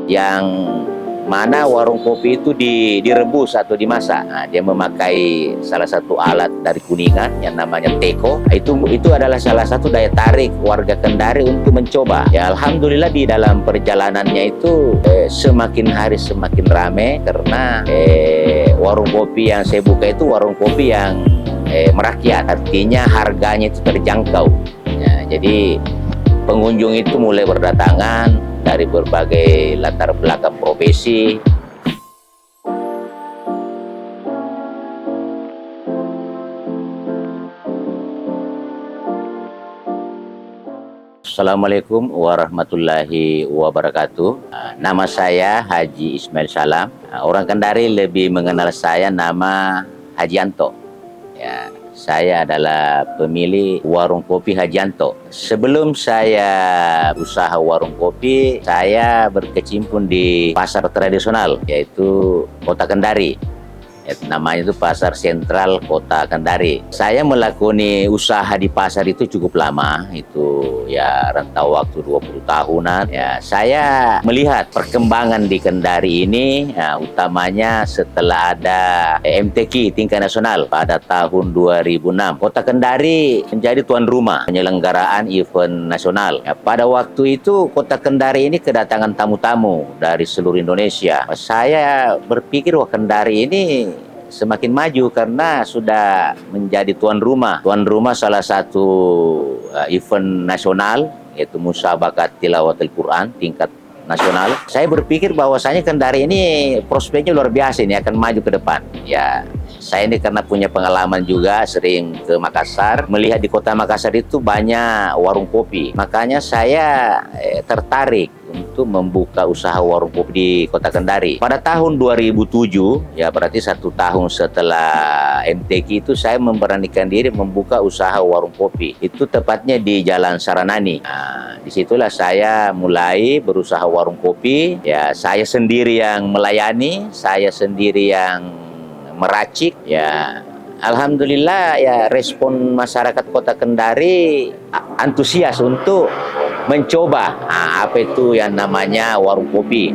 yang mana warung kopi itu direbus atau dimasak. Nah, dia memakai salah satu alat dari Kuningan yang namanya teko. Itu adalah salah satu daya tarik warga Kendari untuk mencoba. Ya, alhamdulillah di dalam perjalanannya itu semakin hari semakin ramai karena warung kopi yang saya buka itu warung kopi yang merakyat, artinya harganya itu terjangkau. Ya, jadi pengunjung itu mulai berdatangan dari berbagai latar belakang profesi. Assalamualaikum warahmatullahi wabarakatuh. Nama saya Haji Ismail Salam. Orang Kendari lebih mengenal saya nama Hajianto. Ya, saya adalah pemilik warung kopi Hajianto. Sebelum saya usaha warung kopi, saya berkecimpung di pasar tradisional, yaitu Kota Kendari. Namanya itu Pasar Sentral Kota Kendari. Saya melakoni usaha di pasar itu cukup lama, itu ya rentang waktu 20 tahunan. Ya, saya melihat perkembangan di Kendari ini, ya, utamanya setelah ada MTQ tingkat nasional pada tahun 2006. Kota Kendari menjadi tuan rumah penyelenggaraan event nasional. Ya, pada waktu itu Kota Kendari ini kedatangan tamu-tamu dari seluruh Indonesia. Saya berpikir wah Kendari ini semakin maju karena sudah menjadi tuan rumah salah satu event nasional, yaitu Musabakat Tilawatul Quran tingkat nasional. Saya berpikir bahwasanya Kendari ini prospeknya luar biasa, ini akan maju ke depan. Ya, saya ini karena punya pengalaman juga sering ke Makassar, melihat di kota Makassar itu banyak warung kopi. Makanya saya tertarik untuk membuka usaha warung kopi di Kota Kendari. Pada tahun 2007, ya berarti 1 tahun setelah MTQ itu, saya memberanikan diri membuka usaha warung kopi. Itu tepatnya di Jalan Saranani. Nah, disitulah saya mulai berusaha warung kopi. Ya, saya sendiri yang melayani, saya sendiri yang meracik. Ya, alhamdulillah ya respon masyarakat Kota Kendari antusias untuk mencoba apa itu yang namanya warung kopi.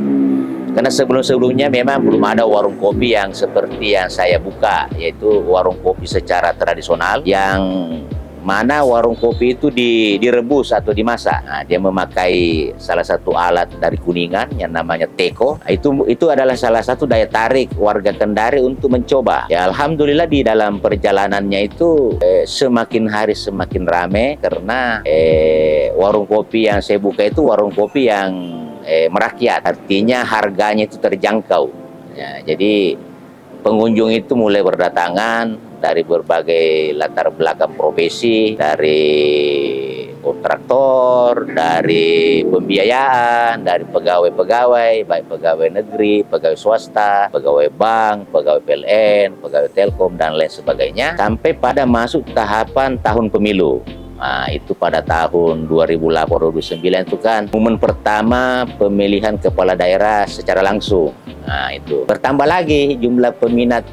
Karena sebelum-sebelumnya memang belum ada warung kopi yang seperti yang saya buka, yaitu warung kopi secara tradisional yang mana warung kopi itu direbus atau dimasak. Nah, dia memakai salah satu alat dari Kuningan yang namanya teko. Itu adalah salah satu daya tarik warga Kendari untuk mencoba. Ya, alhamdulillah di dalam perjalanannya itu semakin hari semakin ramai karena warung kopi yang saya buka itu warung kopi yang merakyat, artinya harganya itu terjangkau. Ya, jadi pengunjung itu mulai berdatangan dari berbagai latar belakang profesi, dari kontraktor, dari pembiayaan, dari pegawai-pegawai, baik pegawai negeri, pegawai swasta, pegawai bank, pegawai PLN, pegawai Telkom, dan lain sebagainya, sampai pada masuk tahapan tahun pemilu. Nah, itu pada tahun 2008-2009 itu kan momen pertama pemilihan kepala daerah secara langsung. Nah, itu bertambah lagi jumlah peminat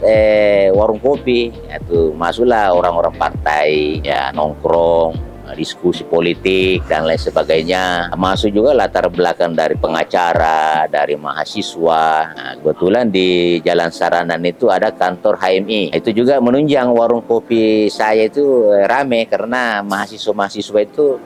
warung kopi. Itu masuklah orang-orang partai, ya nongkrong, diskusi politik dan lain sebagainya. Masuk juga latar belakang dari pengacara, dari mahasiswa. Nah, kebetulan di Jalan Saranan itu ada kantor HMI. Itu juga menunjang warung kopi saya itu rame karena mahasiswa-mahasiswa itu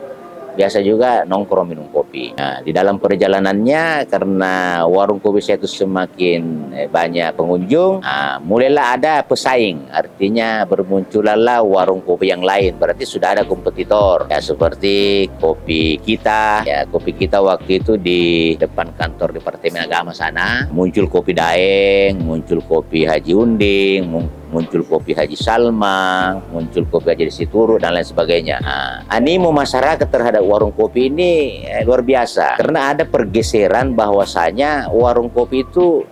biasa juga nongkrong minum kopi. Nah, di dalam perjalanannya karena warung kopi saya itu semakin banyak pengunjung, mulailah ada pesaing. Artinya bermunculanlah warung kopi yang lain. Berarti sudah ada kompetitor. Ya, seperti kopi kita. Ya, kopi kita waktu itu di depan kantor Departemen Agama sana. Muncul kopi Daeng, muncul kopi Haji Unding, muncul kopi Haji Salma, muncul kopi Haji Situru, dan lain sebagainya. Animo masyarakat terhadap warung kopi ini luar biasa karena ada pergeseran bahwasanya warung kopi itu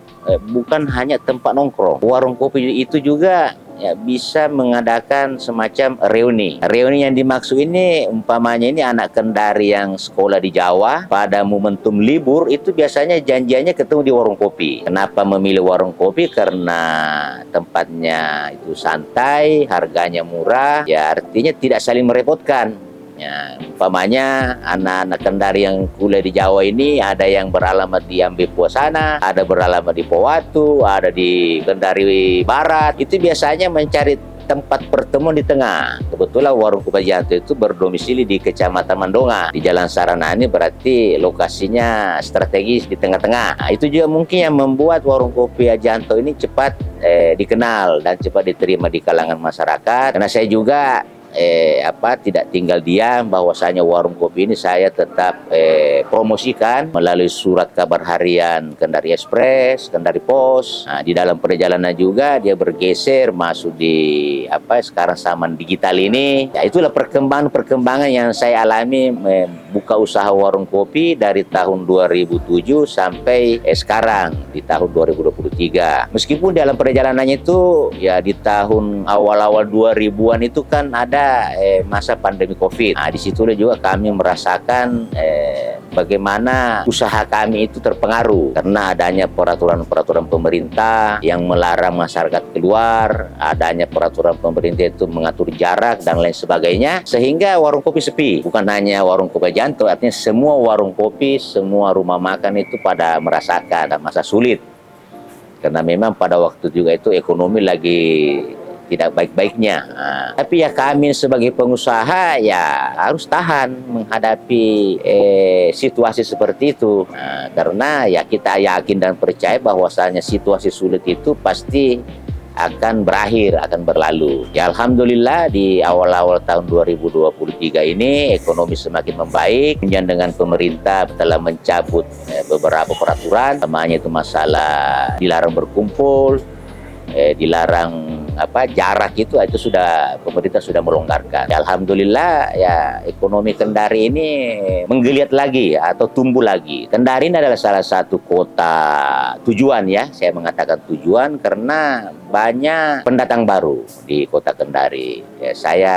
bukan hanya tempat nongkrong. Warung kopi itu juga ya, bisa mengadakan semacam reuni. Reuni yang dimaksud ini umpamanya ini anak Kendari yang sekolah di Jawa pada momentum libur itu biasanya janjiannya ketemu di warung kopi. Kenapa memilih warung kopi? Karena tempatnya itu santai, harganya murah, ya artinya tidak saling merepotkan. Ya, umpamanya anak-anak Kendari yang kuliah di Jawa ini ada yang beralamat di Ambepo sana, ada beralamat di Powatu, ada di Kendari Barat. Itu biasanya mencari tempat pertemuan di tengah. Kebetulan warung Kopi Janto itu berdomisili di Kecamatan Mandonga, di Jalan Sarana. Ini berarti lokasinya strategis di tengah-tengah. Nah, itu juga mungkin yang membuat warung Kopi Janto ini cepat dikenal dan cepat diterima di kalangan masyarakat. Karena saya juga tidak tinggal diam, bahwasanya warung kopi ini saya tetap promosikan melalui surat kabar harian Kendari Express, Kendari Pos. Nah, di dalam perjalanan juga dia bergeser masuk di sekarang zaman digital ini. Ya, itulah perkembangan yang saya alami buka usaha warung kopi dari tahun 2007 sampai sekarang di tahun 2023. Meskipun dalam perjalanannya itu ya di tahun awal-awal 2000-an itu kan ada masa pandemi COVID. Nah, disitulah juga kami merasakan bagaimana usaha kami itu terpengaruh karena adanya peraturan-peraturan pemerintah yang melarang masyarakat keluar, adanya peraturan pemerintah itu mengatur jarak dan lain sebagainya, sehingga warung kopi sepi. Bukan hanya warung kopi Janto, artinya semua warung kopi, semua rumah makan itu pada merasakan masa sulit. Karena memang pada waktu juga itu ekonomi lagi tidak baik-baiknya. Tapi ya kami sebagai pengusaha ya harus tahan menghadapi situasi seperti itu. Karena ya kita yakin dan percaya bahwasanya situasi sulit itu pasti akan berakhir, akan berlalu. Ya alhamdulillah di awal-awal tahun 2023 ini ekonomi semakin membaik. Kemudian dengan pemerintah telah mencabut beberapa peraturan, namanya itu masalah dilarang berkumpul, dilarang jarak itu sudah pemerintah sudah melonggarkan. Ya, alhamdulillah ya ekonomi Kendari ini menggeliat lagi atau tumbuh lagi. Kendari ini adalah salah satu kota tujuan ya. Saya mengatakan tujuan karena banyak pendatang baru di kota Kendari. Ya, saya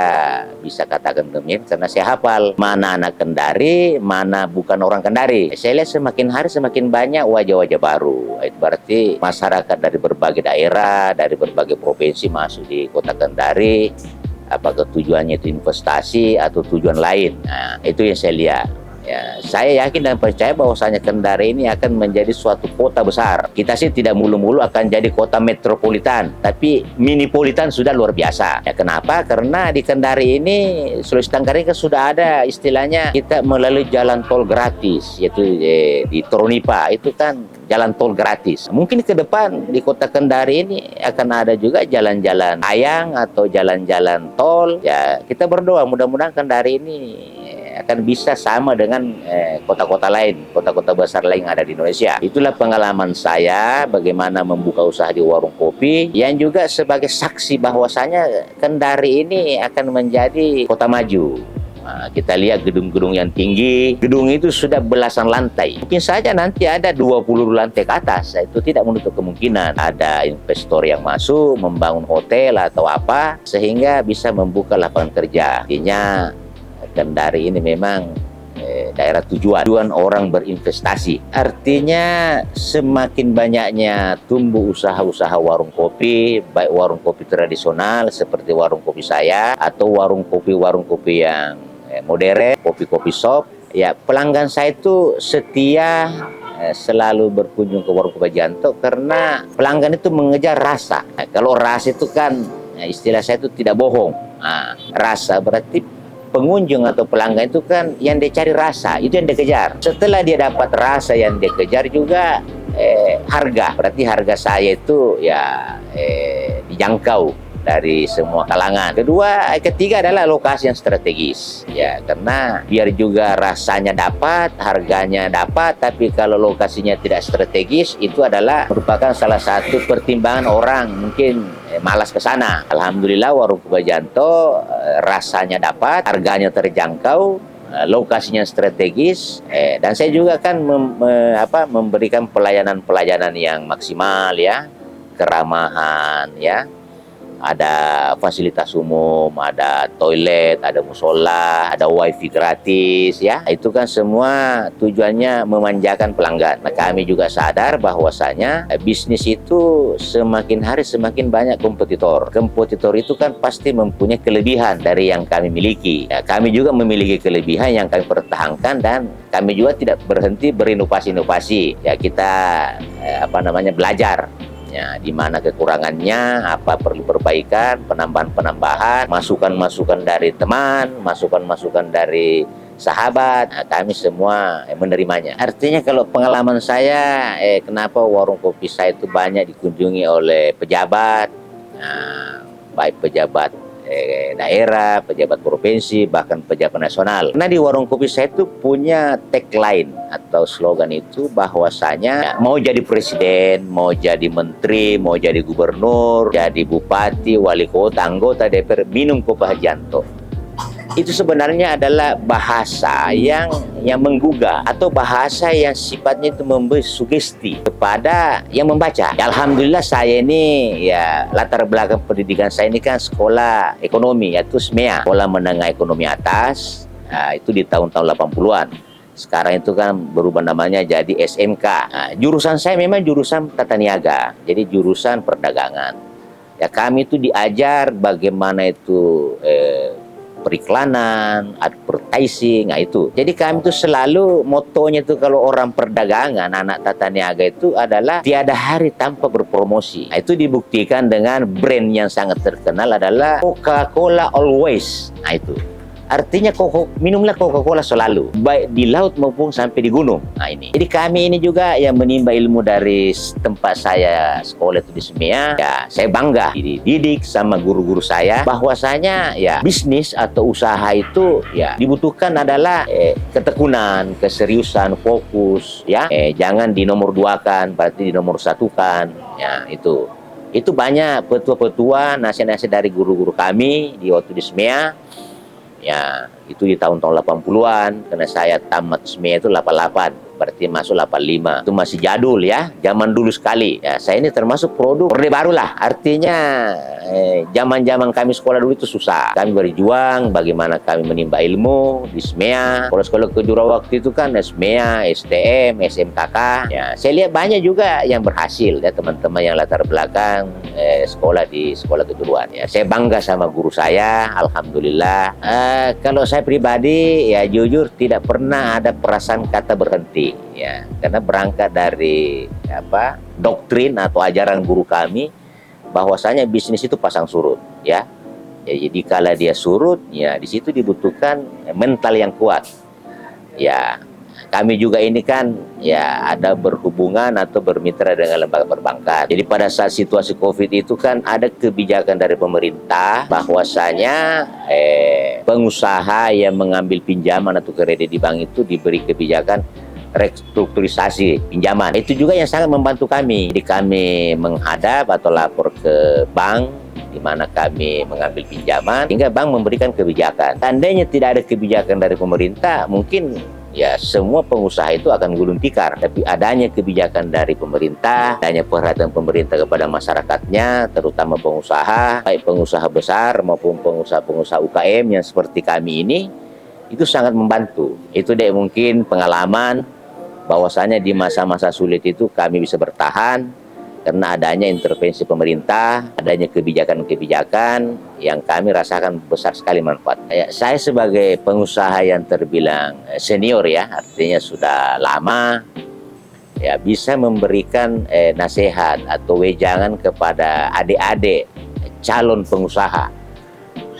bisa katakan demikian karena saya hafal mana anak Kendari, mana bukan orang Kendari. Saya lihat semakin hari semakin banyak wajah-wajah baru. Itu berarti masyarakat dari berbagai daerah, dari berbagai provinsi masuk di kota Kendari, apakah tujuannya itu investasi atau tujuan lain. Nah, itu yang saya lihat. Ya, saya yakin dan percaya bahwasanya Kendari ini akan menjadi suatu kota besar. Kita sih tidak mulu-mulu akan jadi kota metropolitan, tapi minipolitan sudah luar biasa. Ya, kenapa? Karena di Kendari ini, Sulawesi Tenggara kan sudah ada istilahnya kita melalui jalan tol gratis, yaitu di Tronipa itu kan jalan tol gratis. Mungkin ke depan di kota Kendari ini akan ada juga jalan-jalan layang atau jalan-jalan tol. Ya, kita berdoa mudah-mudahan Kendari ini akan bisa sama dengan kota-kota lain, kota-kota besar lain yang ada di Indonesia. Itulah pengalaman saya bagaimana membuka usaha di warung kopi, yang juga sebagai saksi bahwasanya Kendari ini akan menjadi kota maju. Nah, kita lihat gedung-gedung yang tinggi, gedung itu sudah belasan lantai. Mungkin saja nanti ada 20 lantai ke atas, itu tidak menutup kemungkinan ada investor yang masuk, membangun hotel atau apa, sehingga bisa membuka lapangan kerja. Artinya Kendari ini memang daerah tujuan orang berinvestasi. Artinya semakin banyaknya tumbuh usaha-usaha warung kopi, baik warung kopi tradisional seperti warung kopi saya atau warung kopi yang modern, kopi-kopi shop. Ya, pelanggan saya itu setia selalu berkunjung ke warung Kopi Janto karena pelanggan itu mengejar rasa. Nah, kalau rasa itu kan istilah saya itu tidak bohong. Nah, rasa berarti pengunjung atau pelanggan itu kan yang dia cari rasa, itu yang dia kejar. Setelah dia dapat rasa yang dia kejar juga harga. Berarti harga saya itu ya dijangkau dari semua kalangan. Ketiga adalah lokasi yang strategis. Ya, karena biar juga rasanya dapat, harganya dapat, tapi kalau lokasinya tidak strategis, itu adalah merupakan salah satu pertimbangan orang mungkin malas ke sana. Alhamdulillah warung Kopi Janto rasanya dapat, harganya terjangkau, lokasinya strategis, dan saya juga kan memberikan pelayanan yang maksimal ya, keramahan ya. ada fasilitas umum, ada toilet, ada musola, ada wifi gratis, ya. Itu kan semua tujuannya memanjakan pelanggan. Nah, kami juga sadar bahwasanya bisnis itu semakin hari semakin banyak kompetitor. Kompetitor itu kan pasti mempunyai kelebihan dari yang kami miliki. Ya, kami juga memiliki kelebihan yang kami pertahankan dan kami juga tidak berhenti berinovasi-inovasi. Ya, kita belajar. Ya, di mana kekurangannya, apa perlu perbaikan, penambahan-penambahan, masukan-masukan dari teman, masukan-masukan dari sahabat. Nah, kami semua menerimanya. Artinya kalau pengalaman saya, kenapa warung kopi saya itu banyak dikunjungi oleh pejabat, nah, baik pejabat daerah, pejabat provinsi, bahkan pejabat nasional. Karena di warung kopi saya itu punya tagline atau slogan itu bahwasanya mau jadi presiden, mau jadi menteri, mau jadi gubernur, jadi bupati, wali kota, anggota DPR, minum kopi Hajianto. Itu sebenarnya adalah bahasa yang menggugah atau bahasa yang sifatnya itu memberi sugesti kepada yang membaca. Ya, alhamdulillah saya ini ya latar belakang pendidikan saya ini kan sekolah ekonomi, yaitu SMEA, Sekolah Menengah Ekonomi Atas. Nah, itu di tahun-tahun 80-an. Sekarang itu kan berubah namanya jadi SMK. Nah, jurusan saya memang jurusan tata niaga, jadi jurusan perdagangan. Ya, kami itu diajar bagaimana itu periklanan, advertising, nah itu. Jadi kami itu selalu motonya itu kalau orang perdagangan, anak tata niaga itu adalah tiada hari tanpa berpromosi. Nah, itu dibuktikan dengan brand yang sangat terkenal adalah Coca-Cola Always. Nah itu. Artinya minumlah Coca-Cola selalu, baik di laut maupun sampai di gunung. Nah ini. Jadi kami ini juga yang menimba ilmu dari tempat saya sekolah itu di SMEA. Ya, saya bangga dididik sama guru-guru saya bahwasanya ya bisnis atau usaha itu ya dibutuhkan adalah ketekunan, keseriusan, fokus. Ya, jangan dinomor duakan, berarti dinomor satukan. Ya itu. Itu banyak petua-petua, nasihat-nasihat dari guru-guru kami di waktu di SMEA. Ya, itu di tahun-tahun 80-an, karena saya tamat SMEA itu 88, berarti masuk 85. Itu masih jadul ya, zaman dulu sekali. Ya, saya ini termasuk produk Orde Baru lah. Artinya zaman-zaman kami sekolah dulu itu susah. Kami berjuang bagaimana kami menimba ilmu di SMEA. Sekolah-sekolah kedua waktu itu kan SMEA, STM, SMKK. Ya, saya lihat banyak juga yang berhasil ya, teman-teman yang latar belakang sekolah di sekolah kejuruan. Ya, saya bangga sama guru saya, alhamdulillah. Kalau saya pribadi ya jujur tidak pernah ada perasaan kata berhenti ya, karena berangkat dari doktrin atau ajaran guru kami bahwasanya bisnis itu pasang surut ya. Jadi kala dia surut ya di situ dibutuhkan mental yang kuat. Ya, kami juga ini kan ya ada berhubungan atau bermitra dengan lembaga perbankan. Jadi pada saat situasi COVID itu kan ada kebijakan dari pemerintah bahwasanya pengusaha yang mengambil pinjaman atau kredit di bank itu diberi kebijakan restrukturisasi pinjaman. Itu juga yang sangat membantu kami. Jadi kami menghadap atau lapor ke bank di mana kami mengambil pinjaman hingga bank memberikan kebijakan. Tandanya tidak ada kebijakan dari pemerintah, mungkin ya semua pengusaha itu akan gulung tikar. Tapi adanya kebijakan dari pemerintah, adanya perhatian pemerintah kepada masyarakatnya, terutama pengusaha, baik pengusaha besar maupun pengusaha-pengusaha UKM yang seperti kami ini, itu sangat membantu. Itu deh mungkin pengalaman bahwasanya di masa-masa sulit itu kami bisa bertahan karena adanya intervensi pemerintah, adanya kebijakan-kebijakan yang kami rasakan besar sekali manfaat. Saya sebagai pengusaha yang terbilang senior ya, artinya sudah lama, ya bisa memberikan nasihat atau wejangan kepada adik-adik calon pengusaha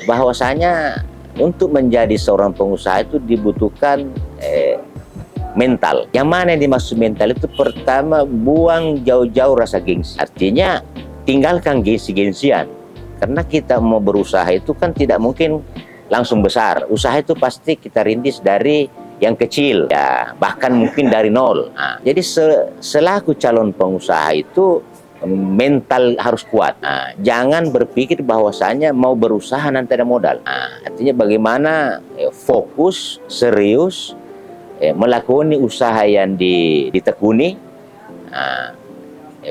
bahwasanya untuk menjadi seorang pengusaha itu dibutuhkan mental. Yang mana yang dimaksud mental itu pertama buang jauh-jauh rasa gengsi. Artinya tinggalkan gengsi-gengsian. Karena kita mau berusaha itu kan tidak mungkin langsung besar. Usaha itu pasti kita rintis dari yang kecil ya, bahkan mungkin dari nol. Nah, jadi selaku calon pengusaha itu mental harus kuat. Nah, jangan berpikir bahwasanya mau berusaha nanti ada modal. Nah, artinya bagaimana fokus, serius, melakoni usaha yang ditekuni,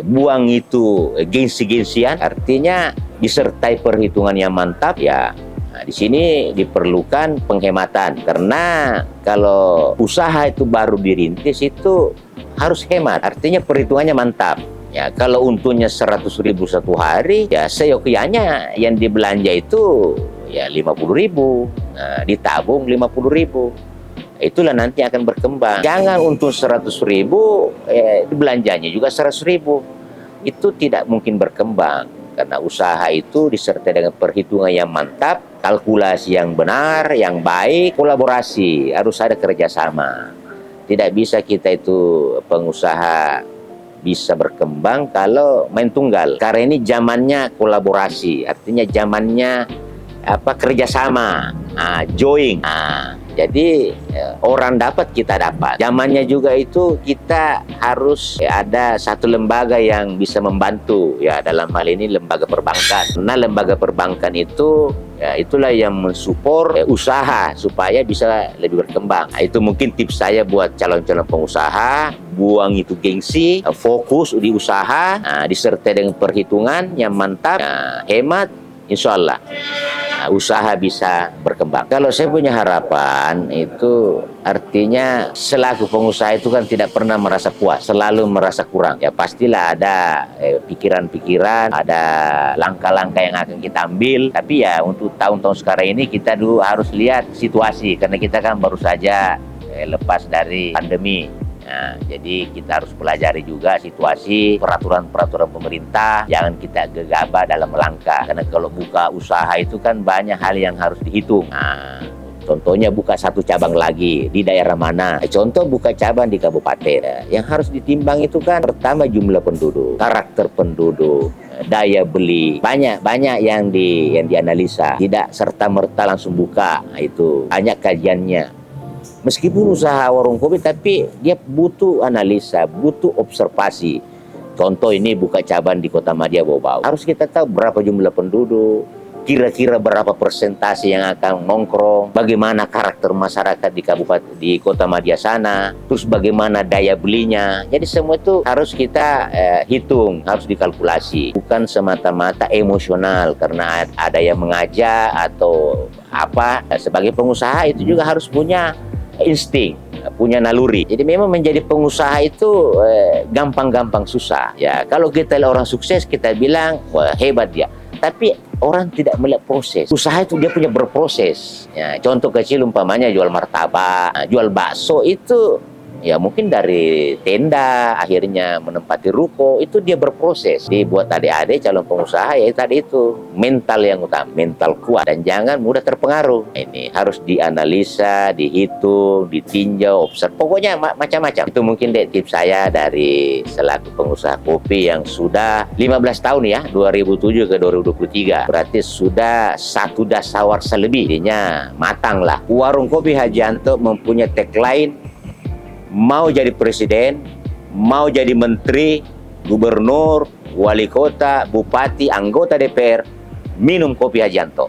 buang itu gengsi-gengsian. Artinya disertai perhitungan yang mantap ya. Nah, di sini diperlukan penghematan karena kalau usaha itu baru dirintis itu harus hemat, artinya perhitungannya mantap. Ya, kalau untungnya 100.000 satu hari, ya seyogyanya yang dibelanja itu ya 50.000, nah, ditabung 50.000. Itulah nanti akan berkembang. Jangan untung 100.000, belanjanya juga 100.000. Itu tidak mungkin berkembang karena usaha itu disertai dengan perhitungan yang mantap, kalkulasi yang benar, yang baik, kolaborasi, harus ada kerjasama. Tidak bisa kita itu pengusaha bisa berkembang kalau main tunggal. Karena ini zamannya kolaborasi, artinya zamannya kerjasama, join. Jadi orang dapat, kita dapat. Zamannya juga itu kita harus ada satu lembaga yang bisa membantu, ya dalam hal ini lembaga perbankan. Karena lembaga perbankan itu ya itulah yang mensupport usaha supaya bisa lebih berkembang. Nah, itu mungkin tips saya buat calon-calon pengusaha. Buang itu gengsi, fokus di usaha, disertai dengan perhitungan yang mantap, hemat, insya Allah usaha bisa berkembang. Kalau saya punya harapan itu artinya selaku pengusaha itu kan tidak pernah merasa puas, selalu merasa kurang. Ya pastilah ada pikiran-pikiran, ada langkah-langkah yang akan kita ambil. Tapi ya untuk tahun-tahun sekarang ini kita dulu harus lihat situasi karena kita kan baru saja lepas dari pandemi. Nah, jadi kita harus pelajari juga situasi, peraturan-peraturan pemerintah. Jangan kita gegabah dalam melangkah. Karena kalau buka usaha itu kan banyak hal yang harus dihitung. Nah, contohnya buka satu cabang lagi di daerah mana. Contoh buka cabang di kabupaten. Yang harus ditimbang itu kan pertama jumlah penduduk, karakter penduduk, daya beli. Banyak yang dianalisa. Tidak serta-merta langsung buka. Nah, itu banyak kajiannya. Meskipun usaha warung kopi, tapi dia butuh analisa, butuh observasi. Contoh ini buka cabang di Kota Madia Bau-Bau. Harus kita tahu berapa jumlah penduduk, kira-kira berapa persentase yang akan nongkrong, bagaimana karakter masyarakat di Kota Madia sana, terus bagaimana daya belinya. Jadi semua itu harus kita hitung, harus dikalkulasi. Bukan semata-mata emosional karena ada yang mengajak atau apa. Sebagai pengusaha itu juga harus punya insting, punya naluri. Jadi memang menjadi pengusaha itu gampang-gampang susah. Ya kalau kita lihat orang sukses kita bilang wah hebat dia. Tapi orang tidak melihat proses. Usaha itu dia punya berproses. Ya, contoh kecil umpamanya jual martabak, jual bakso itu ya mungkin dari tenda akhirnya menempati ruko, itu dia berproses. Dibuat adik-adik calon pengusaha ya tadi itu mental yang utama, mental kuat dan jangan mudah terpengaruh. Ini harus dianalisa, dihitung, ditinjau, observasi, pokoknya macam-macam. Itu mungkin tips saya dari selaku pengusaha kopi yang sudah 15 tahun ya, 2007 ke 2023. Berarti sudah satu dasawarsa lebih. Jadinya matang lah. Warung Kopi Hajianto mempunyai tagline, mau jadi presiden, mau jadi menteri, gubernur, wali kota, bupati, anggota DPR, minum kopi Hajianto.